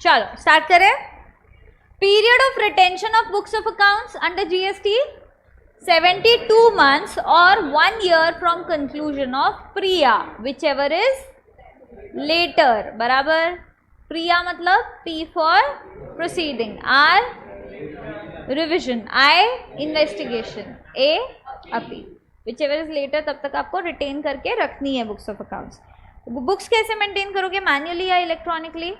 चलो स्टार्ट करें। Period of retention of books of accounts under GST 72 months or 1 year from conclusion of Priya, whichever is later, बराबर। प्रिया मतलब P for proceeding, R revision, I investigation, A appeal, whichever is later तब तक आपको retain करके रखनी है books of accounts. Books कैसे maintain करोगे, मैन्युअली या इलेक्ट्रॉनिकली?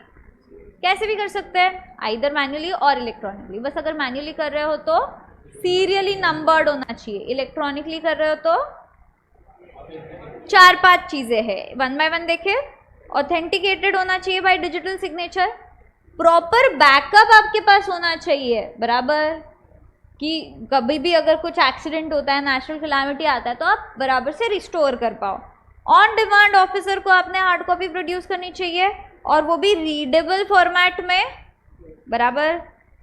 कैसे भी कर सकते हैं, आइदर मैन्युअली और इलेक्ट्रॉनिकली। बस अगर मैन्युअली कर रहे हो तो सीरियली नंबर्ड होना चाहिए, इलेक्ट्रॉनिकली कर रहे हो तो 4-5 चीजें हैं, 1 by 1 देखे। ऑथेंटिकेटेड होना चाहिए by digital signature, proper backup आपके पास होना चाहिए, बराबर, कि कभी भी अगर कुछ एक्सीडेंट होता है, नेचुरल कैलामिटी आता है, तो आप बराबर से रिस्टोर कर पाओ। ऑन डिमांड ऑफिसर को आपने हार्ड कॉपी प्रोड्यूस करनी चाहिए, और वो भी रीडेबल फॉर्मेट में, बराबर।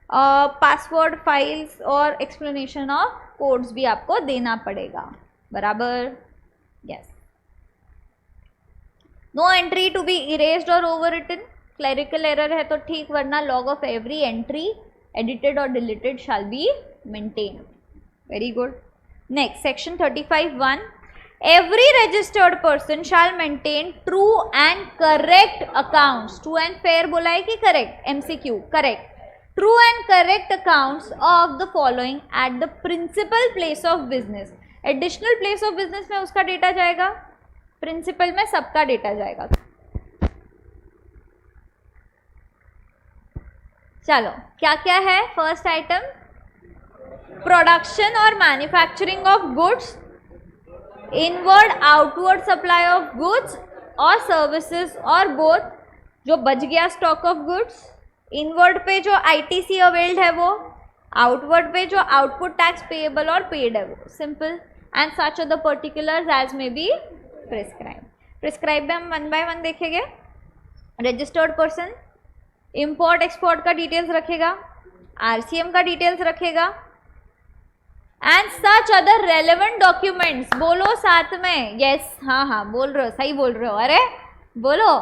पासवर्ड फाइल्स और एक्सप्लेनेशन ऑफ कोड्स भी आपको देना पड़ेगा, बराबर, yes. No entry to be erased और ओवर रिटन, क्लरिकल एरर है तो ठीक, वरना log of every entry edited और deleted shall be maintained. Very good. Next section 35(1), every registered person shall maintain true and correct accounts, true and fair बोला है कि correct, MCQ correct, true and correct accounts of the following at the principal place of business। additional place of business में उसका data जाएगा, principal में सबका data जाएगा। चलो क्या क्या है, फर्स्ट आइटम प्रोडक्शन और manufacturing of goods, inward outward supply of goods और सर्विसेज और बोथ, जो बच गया स्टॉक ऑफ गुड्स, इनवर्ड पे जो आईटीसी अवेल्ड है वो, आउटवर्ड पे जो आउटपुट टैक्स पेएबल और पेड है वो, simple. And such the particulars as may be prescribe. Prescribe में हम 1 by 1 देखेंगे। रजिस्टर्ड पर्सन इंपोर्ट एक्सपोर्ट का डिटेल्स रखेगा, आरसीएम का डिटेल्स रखेगा, and such other relevant documents, बोलो साथ में, यस, हाँ हाँ बोल रहे हो, सही बोल रहे हो, अरे बोलो।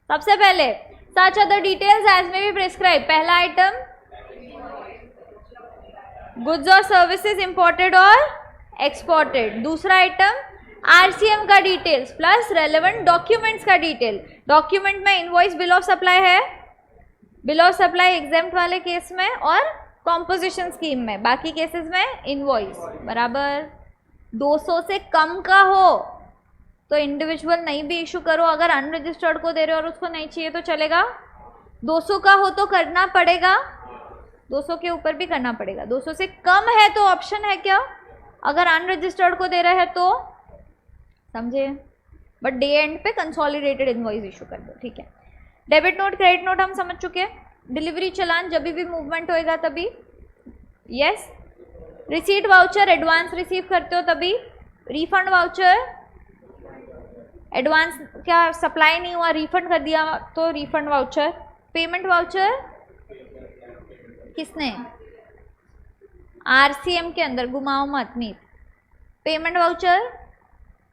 सबसे पहले सच अदर डिटेल्स एज में भी प्रिस्क्राइब, पहला आइटम गुड्स और सर्विसेज इंपोर्टेड और एक्सपोर्टेड, दूसरा आइटम आरसीएम का डिटेल्स प्लस रेलेवेंट डॉक्यूमेंट्स का डिटेल। डॉक्यूमेंट में इनवॉइस, बिल ऑफ सप्लाई है, बिल ऑफ सप्लाई एग्जाम्प्ट वाले केस में और कॉम्पोजिशन स्कीम में, बाकी केसेस में इनवॉइस, बराबर। 200 से कम का हो तो इंडिविजुअल नहीं भी इशू करो, अगर अनरजिस्टर्ड को दे रहे हो और उसको नहीं चाहिए तो चलेगा। 200 का हो तो करना पड़ेगा, 200 के ऊपर भी करना पड़ेगा। 200 से कम है तो ऑप्शन है क्या, अगर अनरजिस्टर्ड को दे रहे हैं तो, समझे, बट डे एंड पे कंसोलिडेटेड इनवॉइस इशू कर दो, ठीक है। डेबिट नोट क्रेडिट नोट हम समझ चुके हैं। डिलीवरी चलान जब भी मूवमेंट होएगा तभी, yes. Receipt voucher advance receive करते हो तभी, रिफंड वाउचर एडवांस क्या सप्लाई नहीं हुआ रिफंड कर दिया तो रिफंड वाउचर। पेमेंट वाउचर किसने, आरसीएम के अंदर, घुमाओ मत मीत। पेमेंट वाउचर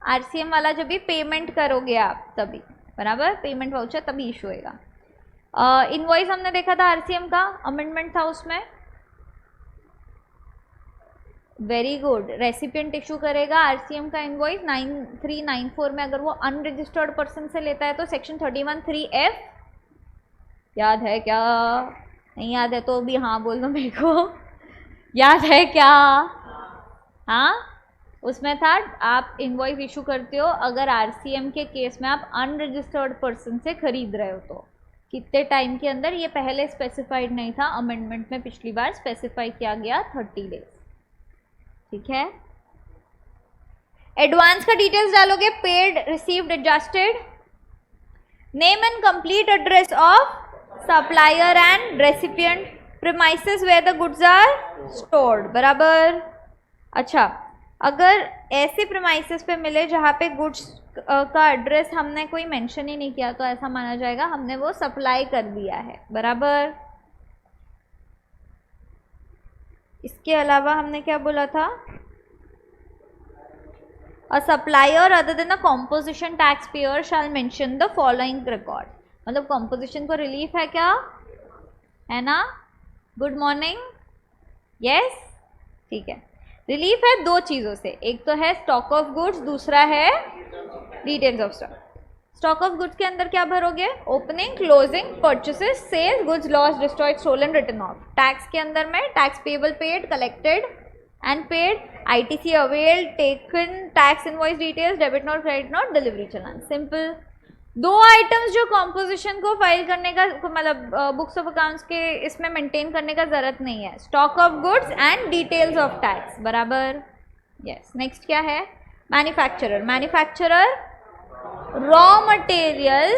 आरसीएम वाला जब भी पेमेंट करोगे आप तभी, बराबर, पेमेंट वाउचर तभी इशू होएगा। इनवॉइस हमने देखा था आरसीएम का, अमेंडमेंट था उसमें, वेरी गुड। रेसिपिएंट इशू करेगा आरसीएम का इनवॉइस 9394 में, अगर वो अनरजिस्टर्ड पर्सन से लेता है तो सेक्शन 31(3)(f), याद है क्या, नहीं याद है तो भी हाँ बोल दो मेरे को, याद है क्या, हाँ उसमें था, आप इनवॉइस इशू करते हो अगर आरसीएम के केस में आप अनरजिस्टर्ड पर्सन से खरीद रहे हो तो कितने टाइम के अंदर, ये पहले स्पेसिफाइड नहीं था, अमेंडमेंट में पिछली बार स्पेसिफाई किया गया 30 डेज, ठीक है। एडवांस का डिटेल्स डालोगे, paid, received, adjusted, name and complete address of supplier and recipient, premises where the goods are stored, बराबर। अच्छा, अगर ऐसे प्रीमाइसेस पे मिले जहाँ पे गुड्स का एड्रेस हमने कोई मेंशन ही नहीं किया तो ऐसा माना जाएगा हमने वो सप्लाई कर दिया है, बराबर। इसके अलावा हमने क्या बोला था, a supplier other than a composition tax payer shall mention the following record, मतलब कॉम्पोजिशन को रिलीफ है क्या, है ना? गुड मॉर्निंग, यस, ठीक है। रिलीफ है दो चीज़ों से, एक तो है स्टॉक ऑफ गुड्स, दूसरा है details of stock. Stock of goods के अंदर क्या भरोगे? Opening, closing, purchases, sales, goods lost, destroyed, stolen, written off. Tax के अंदर में tax payable, paid, collected and paid, ITC availed, taken, tax invoice details, debit note, credit note, delivery challan. Simple. दो items जो composition को file करने का मतलब books of accounts के इसमें मेंटेन करने का जरूरत नहीं है, stock of goods and details of tax, बराबर, यस। नेक्स्ट क्या है? Manufacturer. Manufacturer raw material,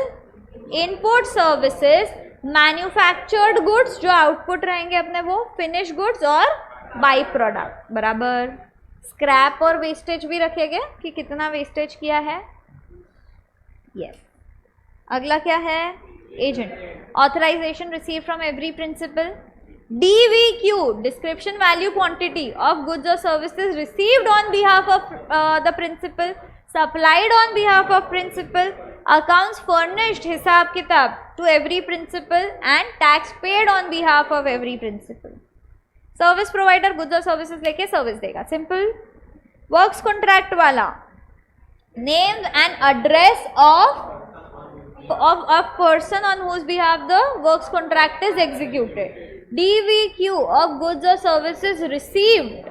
input services, manufactured goods जो आउटपुट रहेंगे अपने वो, फिनिश गुड्स और बाई प्रोडक्ट, बराबर। स्क्रैप और वेस्टेज भी रखेंगे कि कितना वेस्टेज किया है, यस। अगला क्या है? Agent. Authorization receive from every principal. DVQ, description value quantity of goods और services received on behalf of the principal, supplied on behalf of principal, accounts furnished, हिसाब किताब to every principal and tax paid on behalf of every principal. Service provider goods और services लेके service देगा, simple. Works contract वाला, name and address of person on whose behalf the works contract is executed. DVQ of goods or services received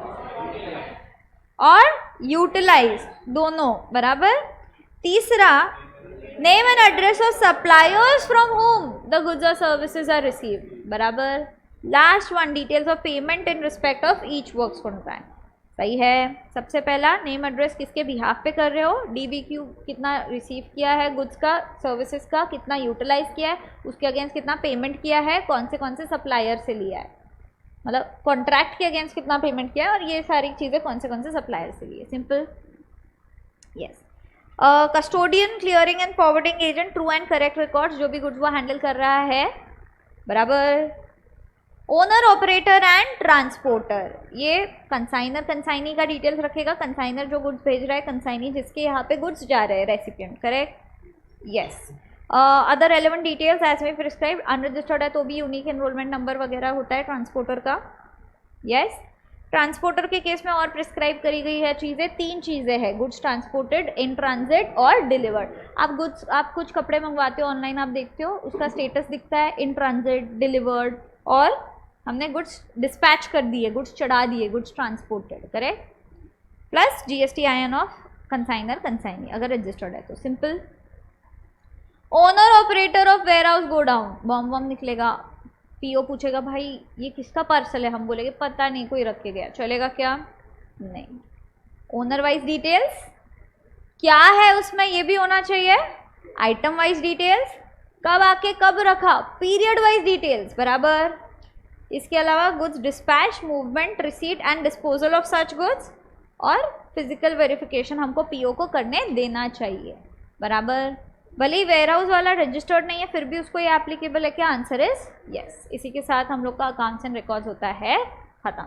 और utilized, दोनों, बराबर। तीसरा, name and address of suppliers from whom the goods or services are received, बराबर। Last one, details of payment in respect of each works contract, सही है। सबसे पहला, name address किसके बिहाफ पे कर रहे हो, DVQ कितना रिसीव किया है गुड्स का, सर्विसेज का, कितना यूटिलाइज किया है, उसके अगेंस्ट कितना पेमेंट किया है, कौन से सप्लायर से लिया है, मतलब कॉन्ट्रैक्ट के अगेंस्ट कितना पेमेंट किया है, और ये सारी चीज़ें कौन से सप्लायर से लिए, simple, yes. Custodian, clearing and forwarding agent, true and correct records, जो भी गुड्स वो हैंडल कर रहा है, बराबर। ओनर, ऑपरेटर एंड ट्रांसपोर्टर, ये कंसाइनर कंसाइनी का डिटेल्स रखेगा, कंसाइनर जो गुड्स भेज रहा है, कंसाइनी जिसके यहाँ पे गुड्स जा रहे हैं, recipient, correct, yes. Other relevant details as may prescribed, unregistered है तो भी यूनिक एनरोलमेंट नंबर वगैरह होता है ट्रांसपोर्टर का, यस। ट्रांसपोर्टर के केस में और प्रिस्क्राइब करी गई है चीज़ें, 3 चीज़ें हैं, गुड्स ट्रांसपोर्टेड, इन ट्रांजिट और डिलीवर्ड। आप कुछ कपड़े मंगवाते हो ऑनलाइन, आप देखते हो उसका स्टेटस दिखता है इन ट्रांजिट, डिलीवर्ड, और हमने गुड्स डिस्पैच कर दिए, गुड्स चढ़ा दिए, goods transported, correct, plus GSTIN of consignor consignee अगर रजिस्टर्ड है तो, simple. Owner, operator of warehouse, godown, bomb निकलेगा, PO पूछेगा भाई ये किसका पार्सल है, हम बोलेंगे पता नहीं, कोई रख के गया, चलेगा क्या? नहीं। ओनर वाइज डिटेल्स क्या है उसमें, ये भी होना चाहिए। आइटम वाइज डिटेल्स, कब आके कब रखा, पीरियड वाइज डिटेल्स, बराबर। इसके अलावा goods dispatch, movement, receipt and disposal of such goods, और फिजिकल वेरिफिकेशन हमको PO को करने देना चाहिए, बराबर। भले ही वेयर हाउस वाला रजिस्टर्ड नहीं है फिर भी उसको ये एप्लीकेबल है क्या? Answer is yes. इसी के साथ हम लोग का अकाउंट्स एंड रिकॉर्ड्स होता है खत्म।